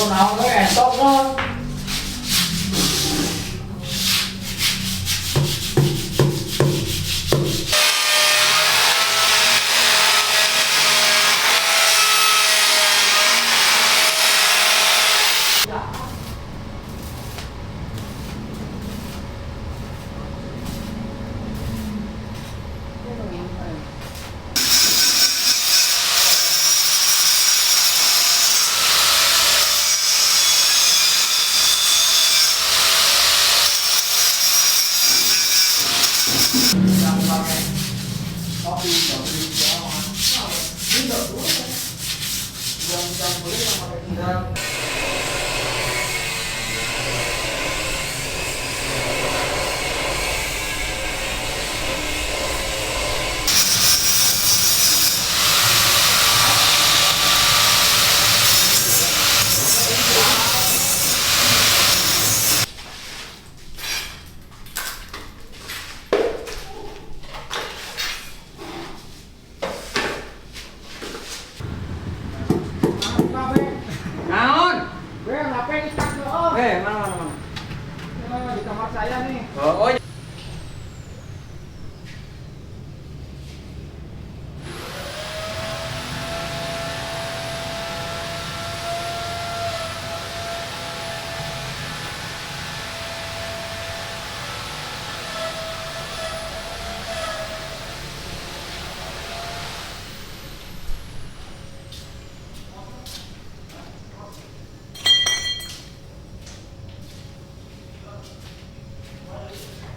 Nào nó entok nó. Kopi dari bawah. Ini enggak boleh. Yang boleh yang pakai tinggal. Naon? Gue ngapain di tas lo? Mana? Di kamar saya nih. Oh,